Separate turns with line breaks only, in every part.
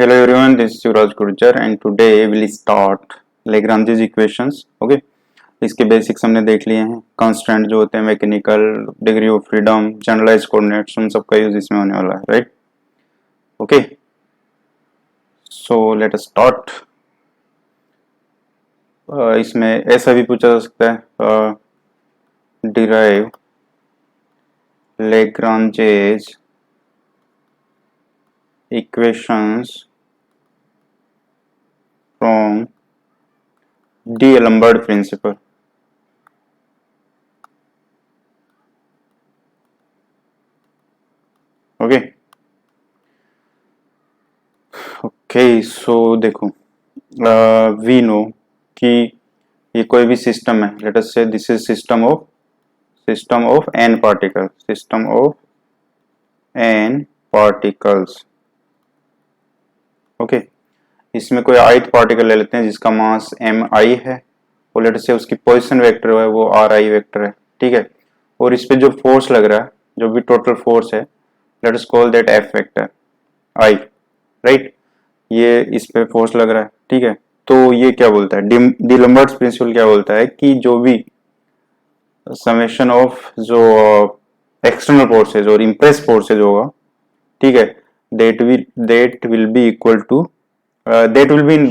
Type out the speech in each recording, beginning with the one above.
Hello everyone, this is Yuvraj Gurjar and today we'll start Lagrange's equations. Okay, इसके basics हमने देख लिए हैं. कांस्टेंट जो होते हैं, mechanical, degree of freedom, generalize coordinates, उन सबका यूज इसमें होने वाला है, right? Okay, so let us start. इसमें ऐसा भी पूछा जा सकता है, derive Lagrange's equations from D'Alembert principle. Okay okay, so देखो, वी नो कि ये कोई भी सिस्टम है. लेट अस से this is system of n particle, system of n particles. Okay, इसमें कोई ith पार्टिकल ले लेते हैं जिसका मास mi है और लेट अस से उसकी पोजीशन वेक्टर है वो ri वेक्टर है. ठीक है, और इस पे जो फोर्स लग रहा है, जो भी टोटल फोर्स है, late us call that f vector i, right? ये इस पे फोर्स लग रहा है. ठीक है, तो ये क्या बोलता है, डीलम्बर्ट्स प्रिंसिपल क्या बोलता है कि जो भी समेशन ऑफ जो एक्सटर्नल फोर्सेज और इम्प्रेस फोर्सेज होगा, ठीक है, that will be equal to that will be in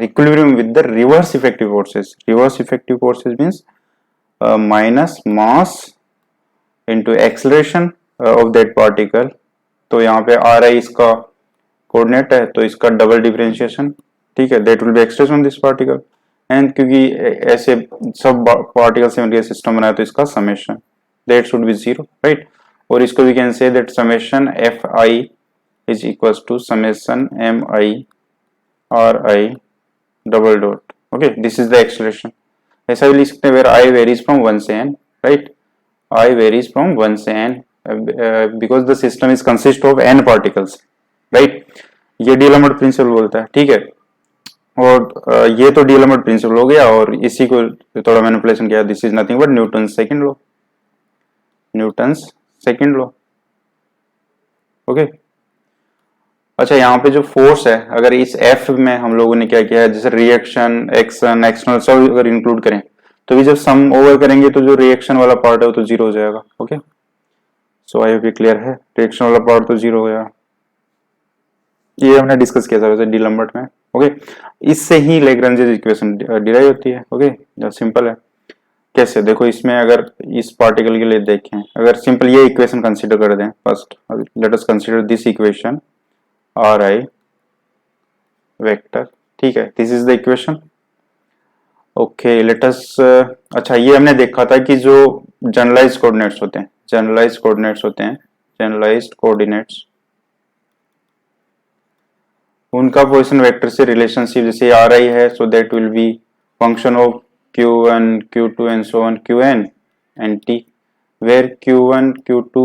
equilibrium with the reverse effective forces. Reverse effective forces means minus mass into acceleration of that particle. तो यहाँ पे r i इसका coordinate है, तो इसका डबल डिफरेंशिएशन, ठीक है, that will be express on this particle. And क्योंकि ऐसे सब पार्टिकल से मिलकर सिस्टम बनाया तो इसका summation that should be zero, right? और इसको we can say that summation F I is equals to summation M I R I double dot. Okay, this is the expression. ऐसा भी लिख सकते हैं वेयर आई वेरीज फ्रॉम 1 से n, right? I varies from 1 से n because the system is consist of n particles, right? ये डीलम्बर्ट principal बोलता है. ठीक है, और ये तो डीलम्बर्ट प्रिंसिपल हो गया और इसी को थोड़ा मैनिपुलेशन किया. This is nothing but Newton second law, Newton's second law. Okay, अच्छा, यहाँ पे जो फोर्स है, अगर इस एफ में हम लोगों ने क्या किया है, जैसे रिएक्शन, एक्शन, एक्सटर्नल सब अगर इंक्लूड करें तो भी जब सम ओवर करेंगे तो जो रिएक्शन वाला पार्ट है वो तो जीरो हो जाएगा. ओके, सो आई होप ये क्लियर है. रिएक्शन वाला पार्ट तो जीरो हो गया, ये हमने डिस्कस किया था वैसे डीलम्बर्ट में. ओके, इससे ही लैग्रेंजेस इक्वेशन डिराइव होती है. ओके, सिंपल है. कैसे, देखो, इसमें अगर इस पार्टिकल के लिए देखें, अगर सिंपल ये इक्वेशन कंसीडर कर दें first, let us consider this equation are I vector. ठीक है, this is the equation. Okay, let अस, अच्छा, ये हमने देखा था कि जो जनरलाइज्ड कोऑर्डिनेट्स होते हैं, जनरलाइज्ड कोऑर्डिनेट्स, उनका पोजीशन वेक्टर से रिलेशनशिप जैसे आर आई है, so that will be function of q1 q2 and so on qn and t, where q1 q2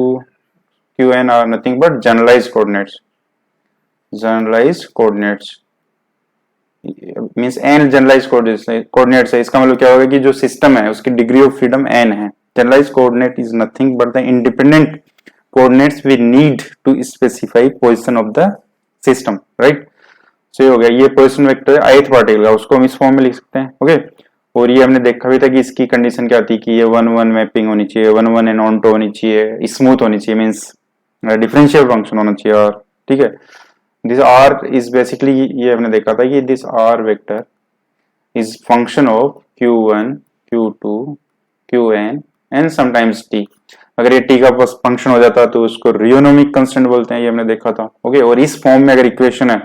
qn are nothing but generalized coordinates. Means n generalized coordinates है. इसका मतलब क्या होगा कि जो सिस्टम है उसकी डिग्री ऑफ फ्रीडम n है. Generalized coordinate is nothing but the independent coordinates we need to specify position of the system, right? So ये हो गया. ये पोजीशन वेक्टर है ith पार्टिकल का, उसको हम इस फॉर्म में लिख सकते हैं. ओके, और ये हमने देखा भी था कि इसकी कंडीशन क्या थी कि ये 1-1 मैपिंग होनी चाहिए, 1-1 एंड ऑन टू होनी चाहिए, स्मूथ होनी चाहिए, मीन्स डिफरेंशियल फंक्शन होना चाहिए. और ठीक है, दिस आर इज बेसिकली, ये हमने देखा था कि this R vector is function of q1 q2 qn and sometimes t. अगर ये t का फंक्शन हो जाता तो उसको रियोनोमिक कांस्टेंट बोलते हैं, ये हमने देखा था. ओके, और इस फॉर्म में अगर इक्वेशन है,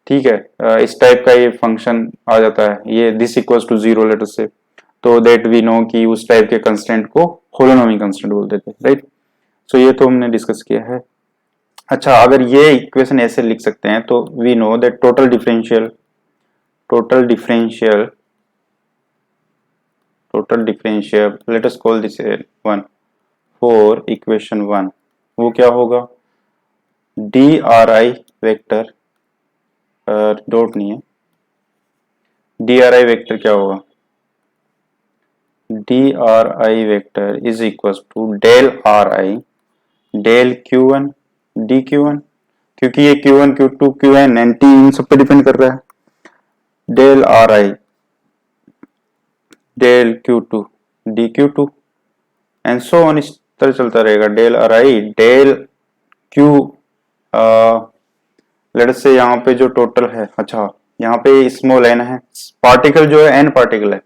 ठीक है, इस टाइप का ये फंक्शन आ जाता है, ये this equals to zero later से, तो दैट वी नो कि उस टाइप के कंस्टेंट को होलोनोमिक कंस्टेंट बोलते थे, राइट? सो ये तो हमने डिस्कस किया है. अच्छा, अगर ये इक्वेशन ऐसे लिख सकते हैं तो we know that total differential let us call this one for equation 1, वो क्या होगा, D are I vector, dot नहीं है, डी आर आई वेक्टर क्या होगा, D are I vector is equal to del are I del Q1 D Q1, क्योंकि ये Q1 Q2 Qn NT इन सब पे डिपेंड कर रहा है। Del are I del Q2 dQ2 and so on, इस तरह चलता रहेगा। Del are I del Q, let's say यहाँ पे जो टोटल है, अच्छा यहाँ पे स्मॉल n है, पार्टिकल जो है n पार्टिकल है,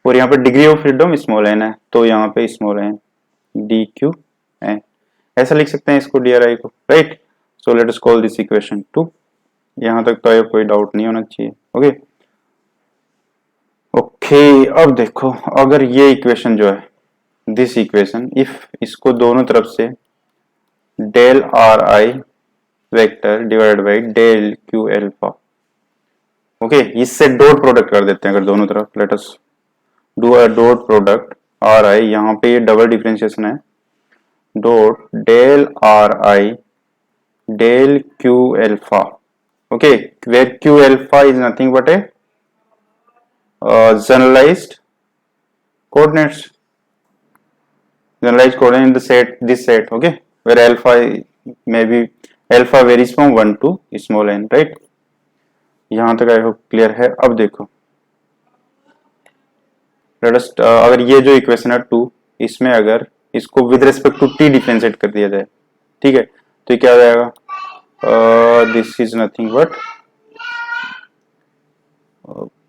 और यहाँ पे degree of freedom small n है, तो यहाँ पे स्मॉल n dQn ऐसा लिख सकते हैं इसको, DRI को, right. So let us call this equation 2। यहाँ तक तो ये कोई डाउट नहीं होना चाहिए। ओके ओके, अब देखो अगर ये इक्वेशन जो है, दिस इक्वेशन, इफ इसको दोनों तरफ से del are I vector divide by del Q alpha, okay, इससे डॉट प्रोडक्ट कर देते हैं अगर दोनों तरफ, let us do a dot product R I, यहाँ पे ये डबल डिफरेंशिएशन है, dot del are I del Q alpha, okay, where Q alpha is nothing but a generalized coordinates, generalized coordinate in the set, this set, okay, where alpha maybe alpha varies from 1 to small n, right। यहां तक I hope clear है। अब देखो let us, अगर ये जो equation है 2, इसमें अगर इसको with respect to t differentiate कर दिया जाए, ठीक है, तो ये क्या हो जाएगा, this is nothing but,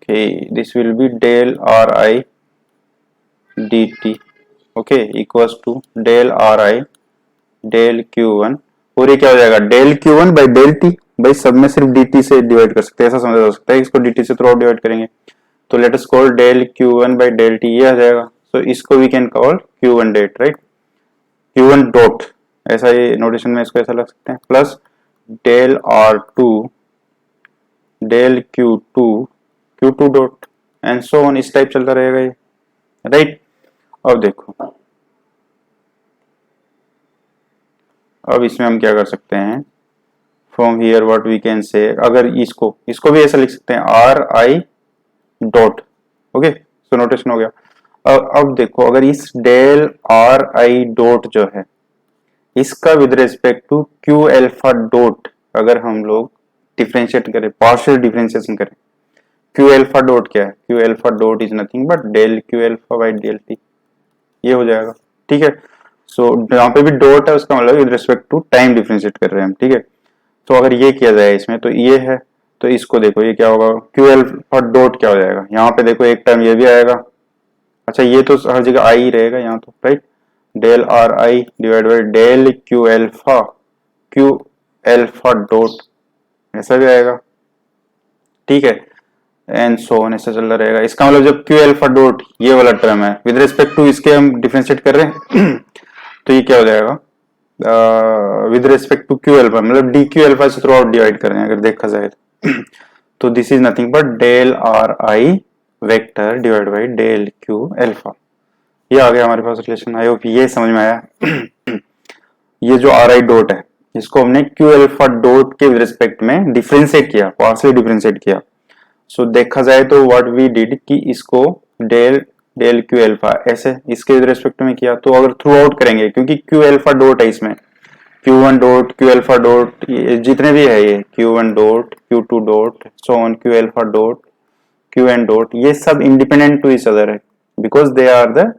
okay, this will be del Ri dt, okay, equals to del Ri del Q1, और ये क्या हो जाएगा, del Q1 by del T, भाई सब में सिर्फ dt से डिवाइड कर सकते हैं, ऐसा समझा जा सकता है, इसको dt से थ्रू आउट डिवाइड करेंगे, तो let us call del Q1 by del T, ये आ जाएगा। सो इसको we can call Q1 dot, right, Q1 dot, ऐसा ये नोटेशन में इसको ऐसा लग सकते हैं, plus del R2 del Q2 dot and so on, इस टाइप चलता रहेगा ये, राइट। अब देखो, अब इसमें हम क्या कर सकते हैं, from here what we can say, अगर इसको भी ऐसा लिख सकते हैं, आर आई डॉट, ओके, सो नोटेशन हो गया। अब देखो, अगर इस डेल आर आई डॉट जो है, इसका with respect to Q alpha dot अगर हम लोग डिफरेंशिएट करें, पार्शियल डिफरेंशिएशन करें, क्यू एल्फा डॉट क्या है, Q alpha dot is nothing but del Q alpha by del T, ये हो जाएगा, ठीक है। सो यहाँ पे भी डॉट है, उसका मतलब with respect to time differentiate कर रहे हैं हम, ठीक है। तो अगर ये किया जाए इसमें, तो ये है, तो इसको देखो ये क्या होगा, क्यू एल्फा डॉट क्या हो जाएगा, यहाँ पे देखो एक टाइम ये भी आएगा, अच्छा ये तो हर जगह आई ही रहेगा यहाँ तो, right, del are I divide by del Q alpha dot, ऐसा भी आएगा, ठीक है, एंड सो ऑन, ऐसा चलता रहेगा। इसका मतलब जब क्यू एल्फा डॉट ये वाला टर्म है, विद रिस्पेक्ट टू इसके हम डिफरेंशिएट कर रहे हैं तो ये क्या हो जाएगा, with respect to Q alpha, मतलब डी क्यू एल्फा से थ्रू आउट डिवाइड कर रहे हैं अगर देखा जाए तो this is nothing but del are I vector divide by del Q alpha, ये आ गया हमारे पास रिलेशन। आई होप ये समझ में आया ये जो आर आई डॉट है, इसको हमने क्यू एल्फा डॉट के रिस्पेक्ट में डिफरेंशिएट किया, पार्शियली डिफरेंशिएट किया। सो देखा जाए तो व्हाट वी डिड कि इसको डेल क्यू एल्फा ऐसे इसके रिस्पेक्ट में किया, तो अगर थ्रू आउट करेंगे, क्योंकि क्यू एल्फा डॉट है इसमें, Q1 dot Q alpha dot, जितने भी है ये Q1 dot Q2 dot so on Q alpha dot Qn dot, ये सब इंडिपेंडेंट टू ईच अदर है, because they are the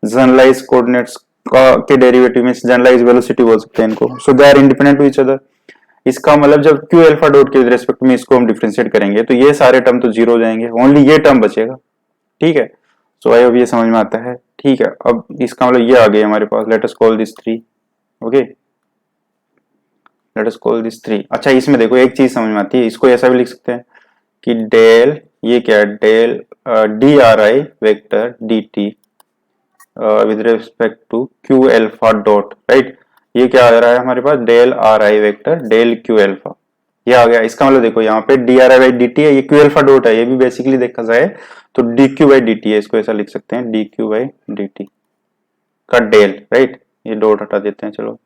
generalized coordinates के डेरिवेटिव में, जनरलाइज्ड वेलोसिटी बोल सकते हैं इनको, so they are independent to each other. इसका मतलब जब क्यू एल्फा डॉट के रेस्पेक्ट में इसको हम डिफरेंशिएट करेंगे तो ये सारे टर्म तो जीरो हो जाएंगे, ओनली ये टर्म बचेगा, ठीक है। सो आई होप ये समझ में आता है, ठीक है। अब इसका मतलब ये आ गया हमारे पास, let us call this 3, okay, let us call this 3। अच्छा इसमें देखो एक चीज समझ में आती है, इसको ऐसा भी लिख सकते हैं कि डेल, ये क्या है, del d are I vector d t with respect to Q alpha dot, right, ये क्या आ रहा है हमारे पास, del are I vector del Q alpha, ये आ गया। इसका मतलब देखो यहाँ पे d are I by d t है, ये क्यू एल्फा डॉट है, ये भी बेसिकली देखा जाए तो D Q by d t है, इसको ऐसा लिख सकते हैं D Q by d T का डेल, राइट, ये डॉट हटा देते हैं, चलो।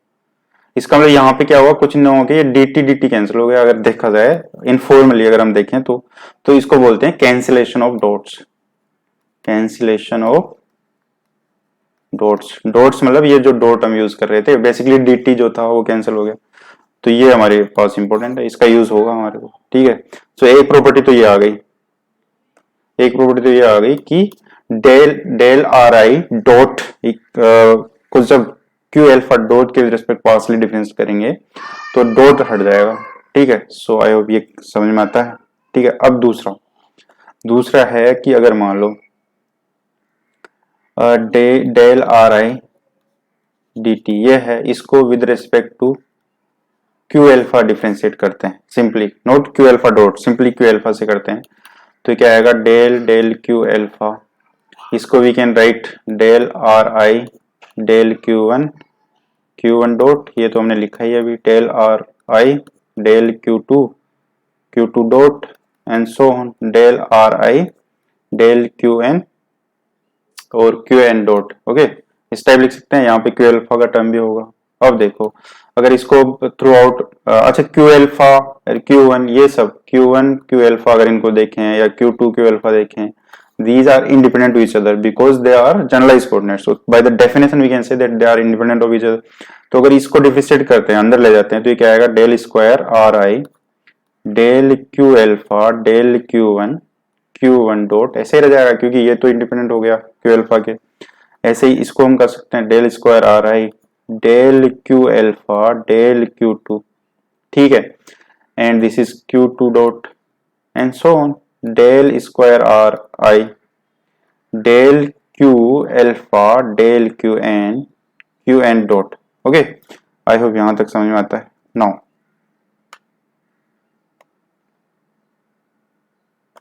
इसका मतलब यहाँ पे क्या हुआ, कुछ नहीं होगा, ये डी टी कैंसिल हो गया, अगर देखा जाए इनफॉर्मली अगर हम देखें तो इसको बोलते हैं cancellation of dots, cancellation of dots मतलब ये जो डॉट हम यूज कर रहे थे, बेसिकली dt जो था वो कैंसिल हो गया। तो ये हमारे पास इंपॉर्टेंट है, इसका यूज होगा हमारे को, ठीक है। तो एक प्रॉपर्टी तो ये आ गई, एक प्रॉपर्टी तो ये आ गई कि del del are I dot कुछ जब क्यू एल्फा डॉट के रिस्पेक्ट पार्शियली डिफरेंस करेंगे तो डॉट हट जाएगा, ठीक है। सो आई होप ये समझ में आता है, ठीक है। अब दूसरा दूसरा है कि अगर मान लो del are I D T ये है, इसको with respect to Q alpha differentiate करते हैं, simply note Q alpha dot, simply Q alpha से करते हैं, तो क्या आएगा डेल डेल क्यू एल्फा, इसको we can write del are I del Q one dot, ये तो हमने लिखा ही अभी, del are I del Q two dot and so on del are I del Q N और क्यू एन डॉट, ओके। इस type लिख सकते हैं, यहाँ पे क्यू एल्फा का टर्म भी होगा। अब देखो अगर इसको थ्रू आउट, अच्छा क्यू एल्फा क्यू वन ये सब क्यू वन क्यू एल्फा अगर इनको देखें या क्यू टू क्यू एल्फा देखें, these are independent to each other because they are generalized coordinates, so by the definition we can say that they are independent of each other। तो अगर इसको differentiate करते हैं, अंदर ले जाते हैं, तो ये क्या आएगा डेल स्क्वायर आर आई del Q alpha del Q one dot, ऐसे ही रह जाएगा क्योंकि ये तो इंडिपेंडेंट हो गया क्यू एल्फा के। ऐसे ही इसको हम कर सकते हैं डेल स्क्वायर आर आई del Q alpha del Q two, ठीक है, and this is Q two dot and so on del square R I del Q alpha del Q N dot, okay. I hope यहां तक समझ में आता है। Now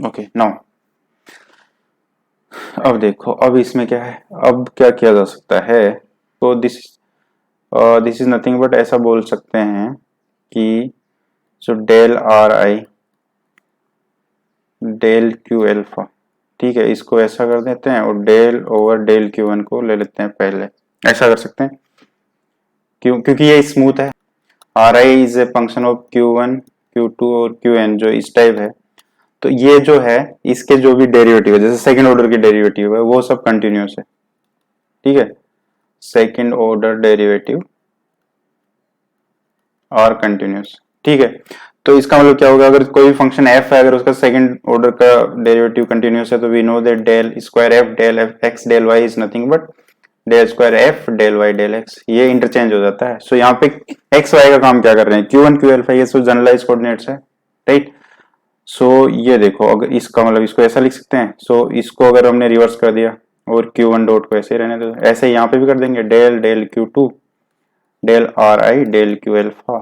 okay now अब देखो, अब इसमें क्या है, अब क्या किया जा सकता है, तो दिस इज नथिंग बट ऐसा बोल सकते हैं कि जो del are I del Q alpha, ठीक है, इसको ऐसा कर देते हैं और del over del Q one को ले लेते हैं पहले, ऐसा कर सकते हैं क्योंकि ये स्मूथ है। R I is a function of Q one Q two और क्यू एन जो इस टाइप है, तो ये जो है इसके जो भी डेरिवेटिव है, जैसे सेकंड ऑर्डर की डेरिवेटिव है वो सब कंटिन्यूस है, ठीक है, second order derivative are continuous, ठीक है। तो इसका मतलब क्या होगा, अगर कोई फंक्शन एफ है, अगर उसका सेकंड ऑर्डर का डेरिवेटिव कंटिन्यूस है, तो we know that del square F del F X del Y is nothing but del square F del Y del X, ये इंटरचेंज हो जाता है। सो यहाँ पे एक्स वाई का काम क्या कर रहे हैं, क्यू वन क्यू एल्फा ये सब जनरलाइज कोऑर्डिनेट्स है, राइट। सो ये देखो अगर इसका मतलब इसको ऐसा लिख सकते हैं, सो इसको अगर हमने रिवर्स कर दिया और क्यू वन डॉट को ऐसे ही रहने दो, ऐसे यहाँ पे भी कर देंगे del del Q two del are I del Q alpha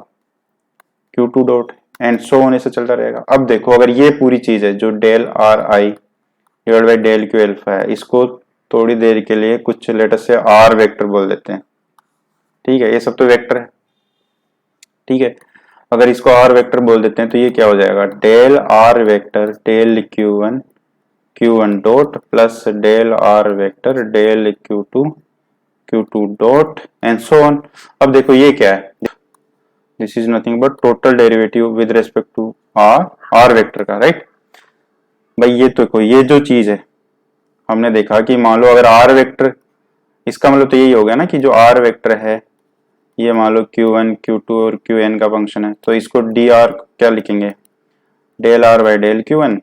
Q two dot and so on, ऐसे चलता रहेगा। अब देखो अगर ये पूरी चीज है जो del are I divide by del Q alpha है, इसको थोड़ी देर के लिए कुछ लेटर से आर वेक्टर बोल देते हैं, ठीक है, ये सब तो वेक्टर है, ठीक है। अगर इसको आर वेक्टर बोल देते हैं तो ये क्या हो जाएगा del R vector del Q one dot plus del R vector del Q two dot and so on. अब देखो ये क्या है, this is nothing but total derivative with respect to R vector का, राइट। भाई ये तो देखो ये जो चीज है हमने देखा कि मान लो अगर आर वेक्टर, इसका मतलब तो यही हो गया ना कि जो आर वेक्टर है ये मान लो क्यू वन क्यू टू और क्यू एन का फंक्शन है, तो इसको डी आर क्या लिखेंगे del R by del Q one,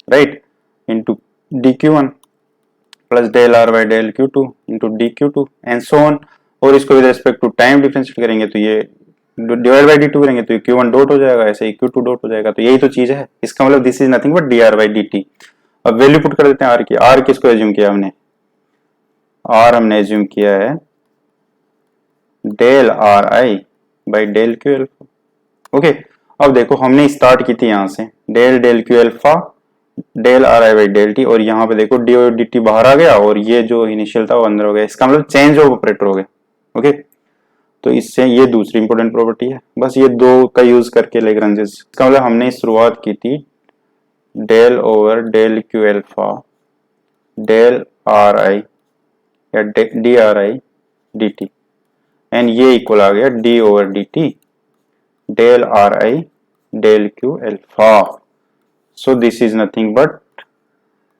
right, into D Q one plus del R by del Q two into D Q two and so on. और इसको with respect to time differentiate करेंगे तो ये divide by D to करेंगे तो ये Q one dot हो जाएगा, ऐसे ही क्यू टू डॉट हो जाएगा, तो यही तो चीज है। इसका मतलब this is nothing but D r by d T. अब वैल्यू पुट कर देते हैं आर की, आर किसको एज्यूम किया हमने, आर हमने एज्यूम किया है del are I by del Q alpha, okay. अब देखो हमने स्टार्ट की थी यहाँ से del del Q alpha del are I by del T, और यहाँ पे देखो डी और डी टी बाहर आ गया और ये जो इनिशियल था वो अंदर हो गया, इसका मतलब चेंज ऑफ ऑपरेटर हो गया, ओके। तो इससे ये दूसरी इंपॉर्टेंट प्रॉपर्टी है, बस ये दो का यूज करके लेग्रांजेस, इसका मतलब हमने शुरुआत की थी del over del Q alpha del are I या D are I D T and ये इक्वल आ गया D over D T del are I del Q alpha. So this is nothing but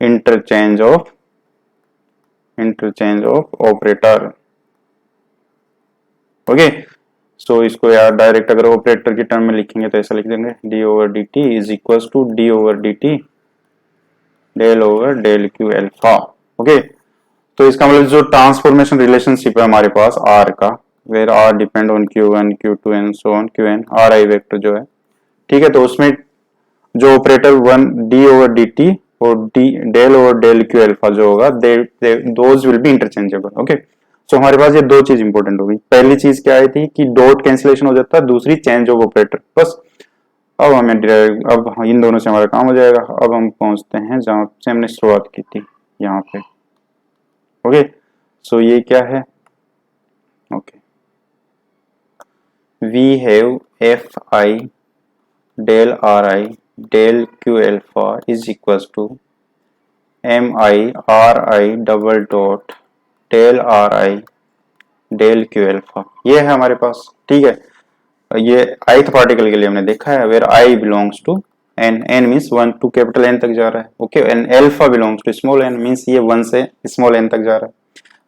interchange of operator, okay. So इसको यार direct अगर operator की term में लिखेंगे तो ऐसा लिख देंगे D over D T is equal to D over D T del over del Q alpha. Okay, तो इसका मतलब जो ट्रांसफॉर्मेशन रिलेशनशिप है हमारे पास आर का, where R depend on Q one Q two and so on Q N, R I vector जो है, ठीक है, तो उसमें जो operator one D over D T और D del over del Q alpha जो होगा those will be interchangeable. Okay, so हमारे पास ये दो चीज इंपॉर्टेंट होगी। पहली चीज क्या आई थी कि डॉट कैंसिलेशन हो जाता है, दूसरी चेंज ऑफ ऑपरेटर। बस अब हमें अब इन दोनों से हमारा काम हो जाएगा। अब हम पहुंचते हैं जहां से हमने शुरुआत की थी, यहाँ पे। ओके, सो ये क्या है? Okay, we have F I del are I del Q alpha is equal to M I R I double dot del are I del Q alpha. ये है हमारे पास, ठीक है। ये ith पार्टिकल के लिए हमने देखा है, where I belongs to N, N means 1 to capital N तक जा रहा है। Okay, and alpha belongs to small N, means ये 1 से स्मॉल एन तक जा रहा है,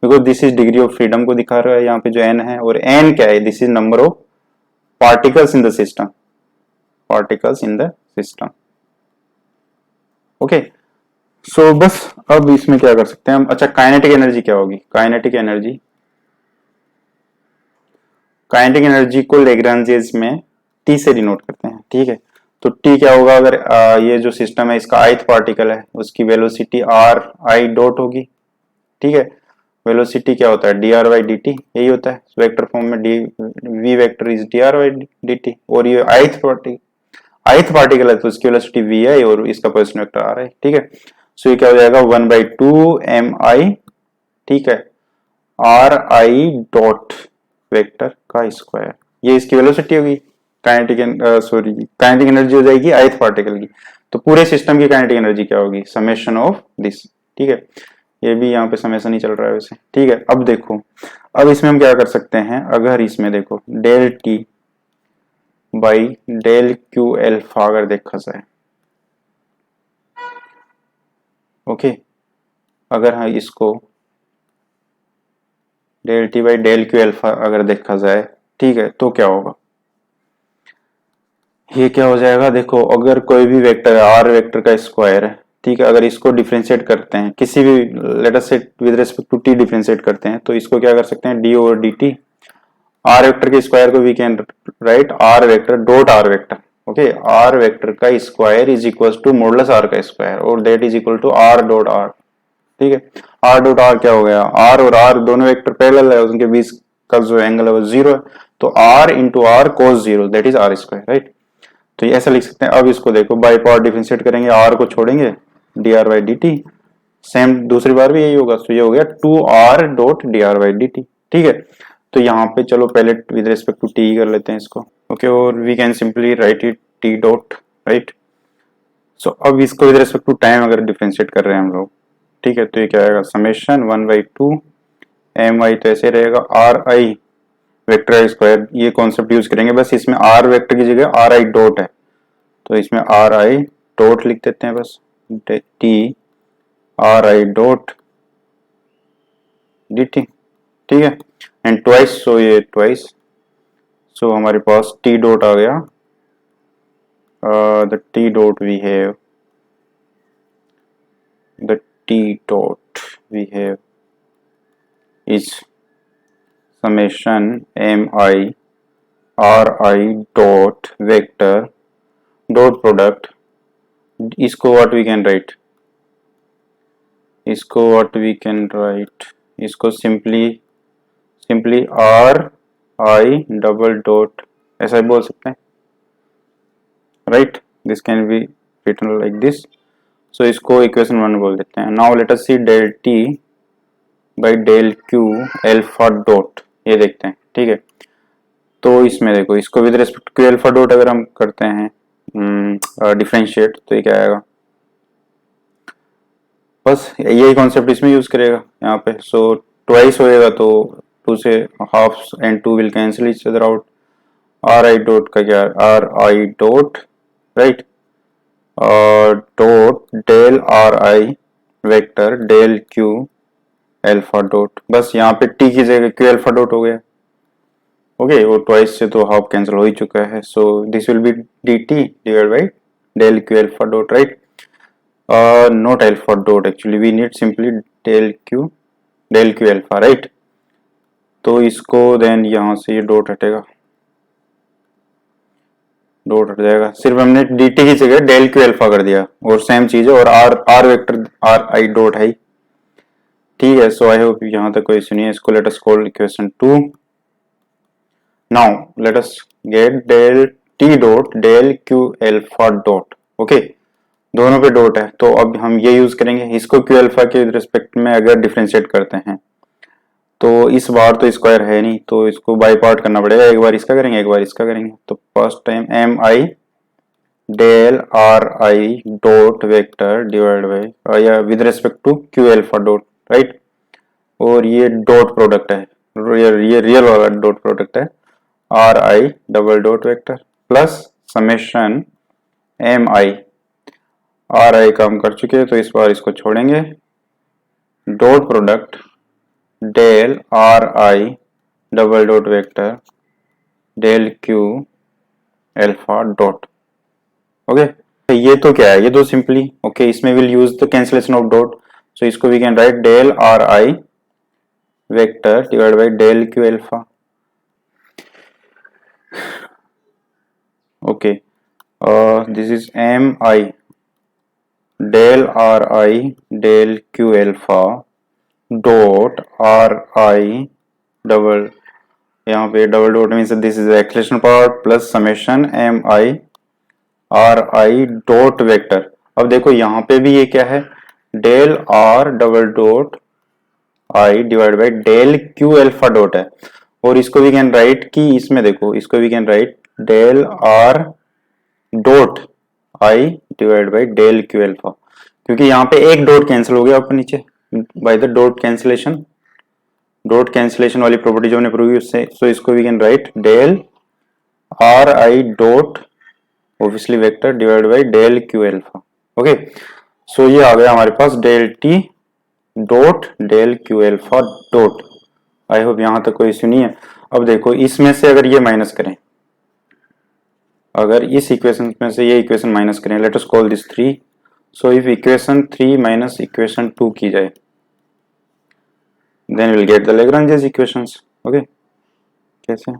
because this is degree of freedom को दिखा रहा है यहाँ पे जो एन है। और एन क्या है? This is number of particles in the system, particles in the system. Okay, so बस अब इसमें क्या कर सकते हैं हम? अच्छा, काइनेटिक एनर्जी क्या होगी? काइनेटिक एनर्जी को लेग्रांजियस में टी से डिनोट करते हैं, ठीक है। तो टी क्या होगा? अगर ये जो सिस्टम है इसका ith पार्टिकल है, उसकी वेलोसिटी आर आई डॉट होगी, ठीक है। वेलोसिटी क्या होता है? D r by d t, यही होता है वेक्टर फॉर्म में, d v vector is d r by d T. और ये ith पार्टिकल है तो उसकी वेलोसिटी वी आई और इसका पोजीशन वेक्टर आर आई, ठीक है। सो ये क्या हो जाएगा? 1/2 एम आई, ठीक है, आर आई डॉट वेक्टर का स्क्वायर, ये इसकी वेलोसिटी होगी। काइनेटिक एनर्जी हो जाएगी ith पार्टिकल की। तो पूरे सिस्टम की काइनेटिक एनर्जी क्या होगी? समेशन ऑफ दिस, ठीक है। ये भी यहाँ पे समेशन ही चल रहा है वैसे, ठीक है। अब देखो, अब इसमें हम क्या कर सकते हैं? अगर इसमें देखो del t by del Q alpha अगर देखा जाए, ओके, अगर हाँ इसको del t by del Q alpha अगर देखा जाए, ठीक है, तो क्या होगा? ये क्या हो जाएगा? देखो, अगर कोई भी वेक्टर है, आर वेक्टर का स्क्वायर है, ठीक है, अगर इसको डिफरेंशिएट करते हैं किसी भी, let us say with respect to T differentiate करते हैं, तो इसको क्या कर सकते हैं? D over D T, R vector के स्क्वायर को we can write R vector dot R vector. Okay, R vector का square is equal to modulus R का स्क्वायर, और that is equal to R dot R, ठीक है। Are dot are क्या हो गया? आर और आर दोनों वेक्टर पैरेलल है, उनके बीच का जो एंगल है वो 0 है, तो r into r cos 0 that is r square, right. तो ये ऐसा लिख सकते हैं। अब इसको देखो, बाई पार्ट डिफरेंशिएट करेंगे, आर को छोड़ेंगे, d r by d t, same दूसरी बार भी यही होगा। तो ये हो गया 2r dot D r by d t, ठीक है। तो यहाँ पे चलो पहले विद रिस्पेक्ट टू टी कर लेते हैं इसको, ओके, और we can simply write it T dot, right. So अब इसको विद रिस्पेक्ट टू टाइम अगर डिफरेंशिएट कर रहे हैं हम लोग, ठीक है, तो ये क्या आएगा? समेशन 1/2 एम आई, तो ऐसे रहेगा आर आई वेक्टर स्क्वायर, ये कॉन्सेप्ट यूज करेंगे। बस इसमें आर वेक्टर की जगह आर आई डॉट है, तो इसमें आर आई डॉट लिख देते हैं बस, T R I dot D t, ठीक है, एंड ट्वाइस, सो ये ट्वाइस, सो हमारे पास टी डॉट आ गया। The t dot v have, the t dot v have is summation m I r I dot vector dot product, इसको what we can write, इसको what we can write, इसको simply r I double dot ऐसा ही बोल सकते हैं, right, this can be written like this। so इसको equation 1 बोल देते हैं। now let us see del t by del q alpha dot, ये देखते हैं, ठीक है। तो इसमें देखो, इसको with respect to alpha dot अगर हम करते हैं डिफरेंशिएट, तो ये क्या आएगा? बस यही कॉन्सेप्ट इसमें यूज करेगा यहाँ पे। सो ट्वाइस होएगा तो 2 से half and 2 will cancel each other out. R I dot का क्या? R I dot, right, dot del are I vector del Q alpha dot, बस यहाँ पे टी की जगह क्यू एल्फा डॉट हो गया। ओके, वो ट्वाइस से तो हाफ कैंसिल हो ही चुका है, so this will be dt divide by del Q alpha dot, right? Not alpha dot, actually we need simply del Q alpha, right? तो इसको देन यहाँ से ये डॉट हटेगा, डॉट हट जाएगा, सिर्फ हमने dt की जगह डेल क्यू अल्फा कर दिया, और सेम चीज है, और आर वेक्टर आर आई डॉट है, ठीक है? सो आई होप यहाँ तक कोई इशू नहीं है। इसको let us call equation 2। Now let us get del T dot del Q alpha dot, okay? दोनों पे डॉट है, तो अब हम ये यूज करेंगे, इसको क्यू अल्फा के रिस्पेक्ट में अगर डिफरेंशिएट करते हैं तो इस बार तो स्क्वायर है नहीं, तो इसको बाई पार्ट करना पड़ेगा, एक बार इसका करेंगे एक बार इसका करेंगे। तो first time M I del are I dot vector divide by या with respect to Q alpha dot, right? और ये डॉट प्रोडक्ट है, ये रियल वाला डॉट प्रोडक्ट है, R I double dot vector plus summation M I, are I काम कर चुके हैं तो इस बार इसको छोड़ेंगे, dot product del are I double dot vector del Q alpha dot, okay? तो ये तो क्या है, ये तो सिंपली ओके, इसमें will use the cancellation of dot, so इसको we can write del are I vector divide by del Q alpha, okay? This is M I del are I del Q alpha dot R I double, यहाँ पे double dot means this is acceleration part plus summation M I R I dot vector. अब देखो यहाँ पे भी ये क्या है, del R double dot i divide by del Q alpha dot है, और इसको वी कैन राइट कि इसमें देखो, इसको we can write del r dot i divide by del Q alpha, क्योंकि यहाँ पे एक डॉट कैंसिल हो गया ऊपर नीचे बाय द डॉट कैंसिलेशन वाली प्रॉपर्टी जो हमने प्रूव की उससे, सो इसको we can write del are I dot obviously vector divide by del Q alpha, okay? So ये आ गया हमारे पास del T dot del Q alpha dot. I hope यहां तक कोई इश्यू नहीं है। अब देखो इसमें से अगर ये माइनस करें, अगर इस इक्वेशन में से ये इक्वेशन माइनस करें, let us call this 3, so if equation 3 minus equation 2 की जाए then will get the Lagrange's equations, okay? कैसे,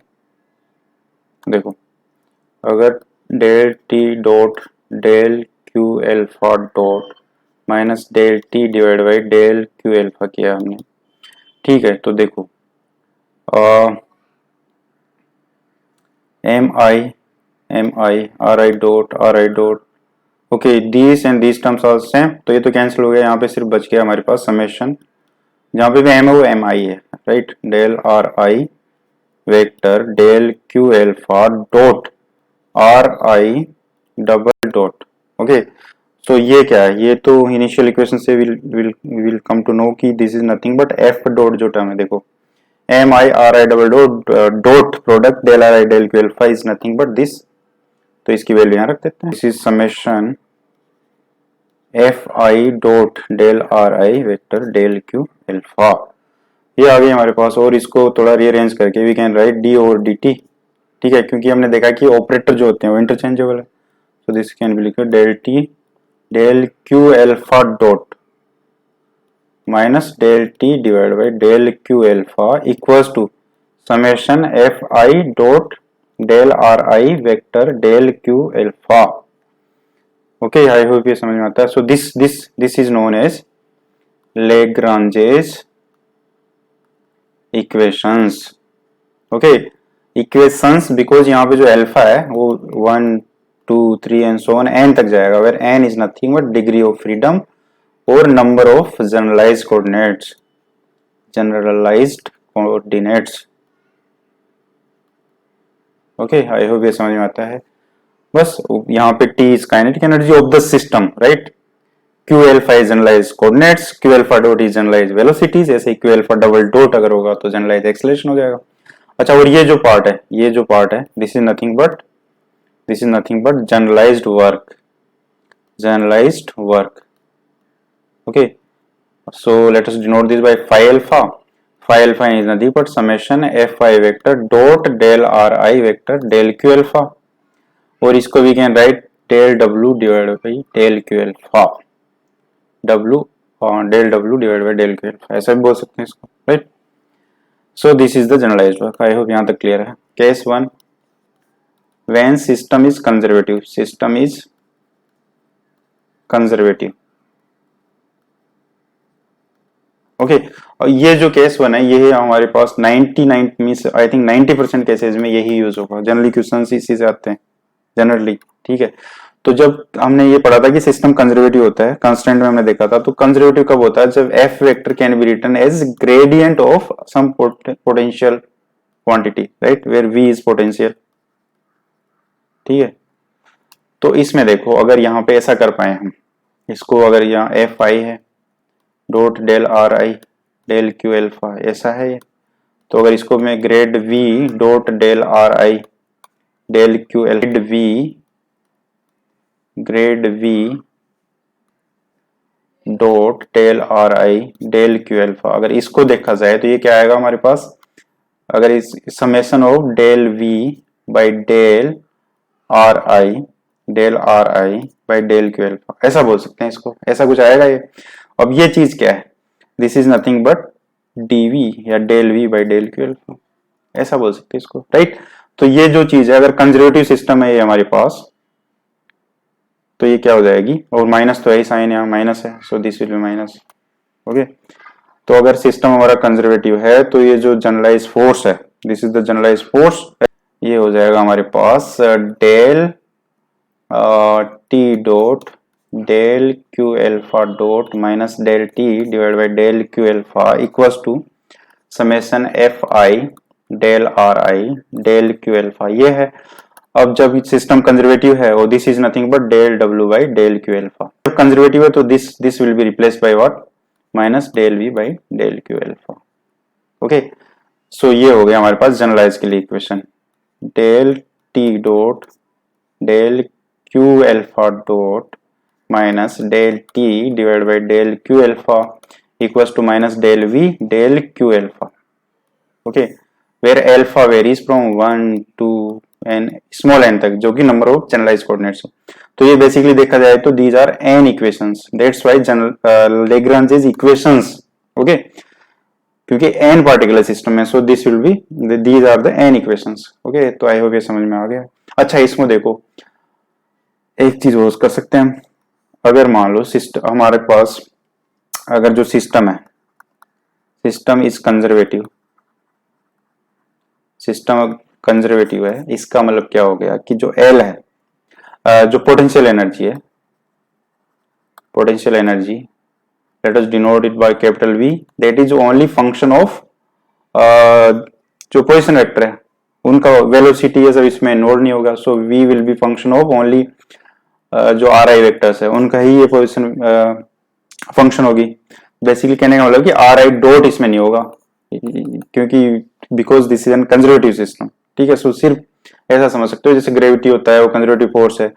देखो अगर del T dot del Q alpha dot minus del T divide by del Q alpha किया हमने, ठीक है? तो देखो M I R I dot okay, this and this terms are same, तो ये तो कैंसिल हो गया, यहाँ पे सिर्फ बच गया हमारे पास समेशन, जहाँ पे भी एम है वो एम आई है, right? Del are I vector del Q alpha dot R I double dot, okay? So ये क्या है, ये तो इनिशियल इक्वेशन से विल कम टू नो कि this is nothing but F dot जो टर्म है, देखो M I R I double dot dot product del are I del Q alpha is nothing but this, तो इसकी value यहाँ रख देते हैं, this is summation F i dot del are I vector del Q alpha, ये आ गई हमारे पास, और इसको थोड़ा रीअरेंज करके we can write d over D t, ठीक है? क्योंकि हमने देखा कि ऑपरेटर जो होते हैं वो इंटरचेंजेबल है, so this can be लिखा del t del q alpha dot minus del t divided by del q alpha equals to summation f I dot del r I vector del q alpha, okay? I hope ये समझ में आता है। so this is known as Lagrange's equations, okay? equations because यहाँ पे जो alpha है वो 1 2 3 and so on n तक जाएगा, where n is nothing but degree of freedom or number of generalized coordinates, okay? I hope ये समझ में आता है। बस यहाँ पे t is kinetic energy of the system, right? q alpha is generalized coordinates, q alpha dot is generalized velocities, ऐसे q alpha double dot अगर होगा तो generalized acceleration हो जाएगा। अच्छा, और ये जो पार्ट है this is nothing but generalized work, okay? So let us denote this by phi phi alpha is nothing but summation fi vector dot del ri vector del q alpha, और इसको we can write del w divided by del q alpha, w del w divided by del q alpha, ऐसा भी बोल सकते हैं इसको, right. So this is the generalised work. I hope यहाँ तक क्लियर है। Case 1, when system is conservative, system is conservative, okay और ये जो केस 1 है ये हमारे पास 99 मींस आई थिंक 90% केसेस में यही यूज होगा। जनरली क्वेश्चन इसी से आते हैं जनरली, ठीक है। तो जब हमने ये पढ़ा था कि सिस्टम कंजर्वेटिव होता है, कंस्टेंट में हमने देखा था, तो कंजर्वेटिव कब होता है? जब f vector can be written as gradient of some potential quantity, right, where v is potential, ठीक है। तो इसमें देखो अगर यहाँ पे ऐसा कर पाए हम इसको, अगर यहाँ एफ आई है dot del are I del Q alpha ऐसा है ये, तो अगर इसको मैं grad v dot del are I del q l grad v dot del are I del Q alpha, अगर इसको देखा जाए तो ये क्या आएगा हमारे पास? अगर इस summation of del we by del are I by del Q alpha, ऐसा बोल सकते हैं इसको, ऐसा कुछ आएगा ये। अब ये चीज क्या है? This is nothing but DV या del we by del Q alpha, ऐसा बोल सकते हैं इसको, राइट। तो ये जो चीज है अगर कंजर्वेटिव सिस्टम है ये हमारे पास, तो ये क्या हो जाएगी? और माइनस तो है, साइन यहाँ माइनस है, so this will be minus, okay. तो अगर सिस्टम हमारा कंजर्वेटिव है तो ये जो जनरलाइज फोर्स है, this is the generalize force, ये हो जाएगा हमारे पास del T dot del Q alpha dot minus del T divide by del Q alpha equals to summation F I del are I del Q alpha, ये है। अब जब system conservative है और this is nothing but del W by del Q alpha, जब conservative है तो this will be replaced by what? Minus del we by del Q alpha, okay. So ये हो गया हमारे पास जनरलाइज के लिए equation, del T dot del Q alpha dot minus del T divide by del Q alpha equals to minus del we del Q alpha, okay, where alpha varies from 1 to n small n तक, जो कि number of generalise coordinates है। तो ये basically देखा जाए तो these are n equations, that's why Lagrange equations, okay, क्योंकि n पार्टिकुलर सिस्टम है, so this will be these are the n equations, okay. तो आई होप ये समझ में आ गया। अच्छा, इसमें देखो एक चीज और कर सकते हैं हम, अगर मान लो सिस्टम हमारे पास, अगर जो सिस्टम है, system is conservative, system conservative है, इसका मतलब क्या हो गया कि जो L है, जो पोटेंशियल एनर्जी है, potential energy, late us denote it by capital V, that is only function of जो पोजीशन वेक्टर है उनका वेलोसिटी है, सब इसमें नोड नहीं होगा, सो V will be function of only जो आर आई वेक्टर्स है उनका ही ये पोजीशन फंक्शन होगी। बेसिकली कहने का मतलब कि आर आई डॉट इसमें नहीं होगा, क्योंकि because this is an conservative system, ठीक है। सो सिर्फ ऐसा समझ सकते हो जैसे ग्रेविटी होता है वो कंजर्वेटिव फोर्स है,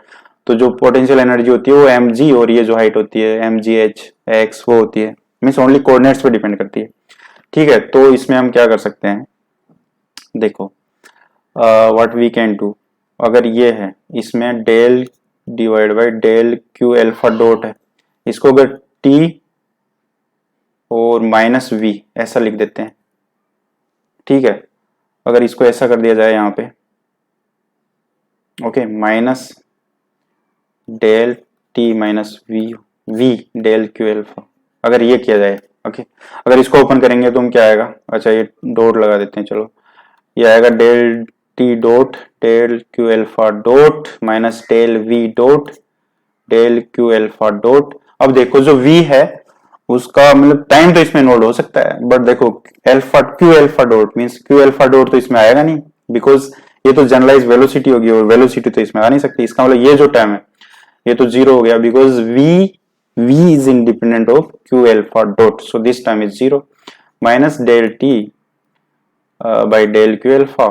तो जो पोटेंशियल एनर्जी होती है वो mg और ये जो हाइट होती है mgh x वो होती है, मीन्स ओनली कोऑर्डिनेट्स पे डिपेंड करती है, ठीक है। तो इसमें हम क्या कर सकते हैं, देखो व्हाट वी कैन डू, अगर ये है इसमें del divide by del Q alpha dot है, इसको अगर t और माइनस v ऐसा लिख देते हैं, ठीक है। अगर इसको ऐसा कर दिया जाए यहाँ पे, okay, minus del t minus v del Q alpha, अगर ये किया जाए, ओके। अगर इसको ओपन करेंगे तो हम क्या आएगा, अच्छा ये डॉट लगा देते हैं, चलो ये आएगा del T dot del Q alpha dot minus del v dot del Q alpha dot. अब देखो जो v है उसका मतलब टाइम तो इसमें नोड हो सकता है, बट देखो alpha Q alpha dot means Q alpha dot तो इसमें आएगा नहीं, बिकॉज ये तो जनरलाइज वेलोसिटी होगी और वेलोसिटी तो इसमें आ नहीं सकती। इसका मतलब ये जो टाइम है ये तो जीरो हो गया, because v is independent of q alpha dot, so this time is zero, minus del t by del Q alpha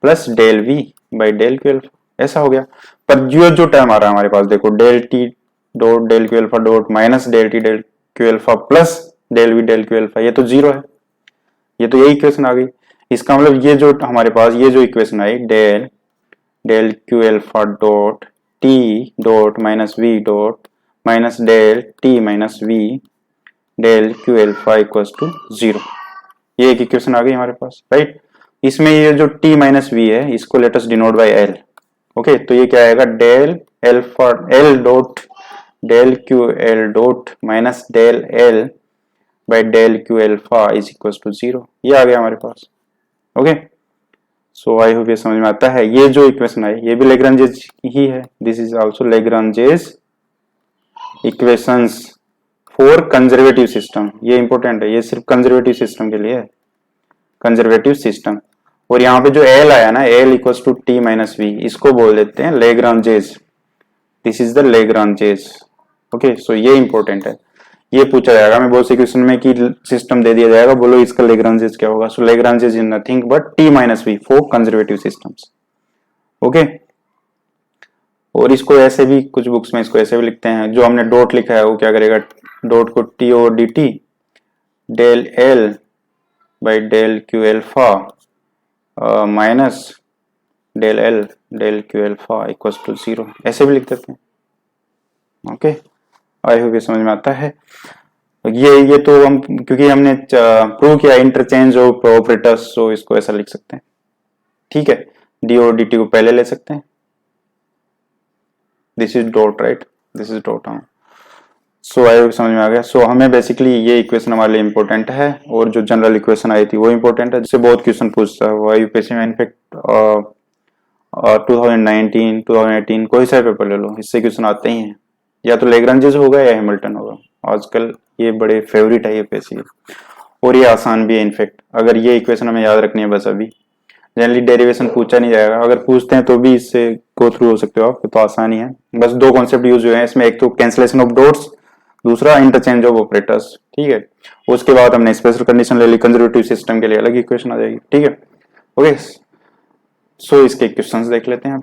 plus del we by del Q alpha, ऐसा हो गया। पर जो टाइम आ रहा है हमारे पास, देखो del T dot del Q alpha dot minus del t del Q alpha plus del we del Q alpha, ये तो जीरो है, ये तो यही इक्वेशन आ गई। इसका मतलब ये जो हमारे पास ये जो equation i del del Q alpha dot t dot minus v dot minus del t minus v del Q alpha equals to 0, ये एक इक्वेशन आ गई हमारे पास, राइट। इसमें ये जो टी माइनस वी है इसको let us denote by l. Okay, तो ये क्या आएगा, del alpha l dot del q l dot minus del l by del Q alpha is equal to 0, ये आ गया हमारे पास। ओके, सो आई होप ये समझ में आता है। ये जो इक्वेशन है ये भी लेग्रांजेस ही है, this is also Lagrange's equations for conservative system. ये इंपॉर्टेंट है, ये सिर्फ कंजर्वेटिव सिस्टम के लिए है, कंजर्वेटिव सिस्टम। और यहाँ पे जो एल आया ना, L equals to T minus V, इसको बोल देते हैं Lagrange's, this is the Lagrange's. Okay, so ये इंपॉर्टेंट है, ये पूछा जाएगा हमें बहुत से क्वेश्चन में कि सिस्टम दे दिया जाएगा, बोलो इसका लेग्रांजेस क्या होगा। So Lagrange's is nothing but T minus V for conservative systems. Okay, और इसको ऐसे भी कुछ बुक्स में इसको ऐसे भी लिखते हैं, जो हमने डॉट लिखा है वो क्या करेगा, डॉट को टी और d T del l by del Q alpha minus del l del Q alpha equal to 0, ऐसे भी लिख देते हैं। ओके, आई होप ये समझ में आता है। ये तो हम क्योंकि हमने प्रूव किया इंटरचेंज ऑफ ऑपरेटर्स, सो इसको ऐसा लिख सकते हैं, ठीक है। डी और डी टी को पहले ले सकते हैं, this is dot, right, this is dot. हाँ, सो आई होप समझ में आ गया। सो हमें बेसिकली ये इक्वेशन हमारे लिए इंपॉर्टेंट है, और जो जनरल इक्वेशन आई थी वो इंपॉर्टेंट है, जिससे बहुत क्वेश्चन पूछता है वो यूपीएससी में। इनफेक्ट 2019 2018 कोई सा पेपर ले लो, इससे क्वेश्चन आते ही हैं, या तो लेग्रांजेस होगा या हैमिल्टन होगा। आजकल ये बड़े फेवरेट है यूपीएससी के, और ये आसान भी है। इनफेक्ट अगर ये इक्वेशन हमें याद रखनी है बस, अभी जनरली डेरिवेशन पूछा नहीं जाएगा, अगर पूछते हैं तो भी इससे गो थ्रू हो सकते हो आप, तो आसानी है। बस दो कॉन्सेप्ट यूज हुए हैं इसमें, एक तो कैंसिलेशन ऑफ डॉट्स, दूसरा इंटरचेंज ऑफ ऑपरेटर्स, ठीक है। उसके बाद हमने स्पेशल कंडीशन ले ली, कंजर्वेटिव सिस्टम के लिए अलग इक्वेशन आ जाएगी, ठीक है। ओके, सो इसके क्वेश्चंस देख लेते हैं आप।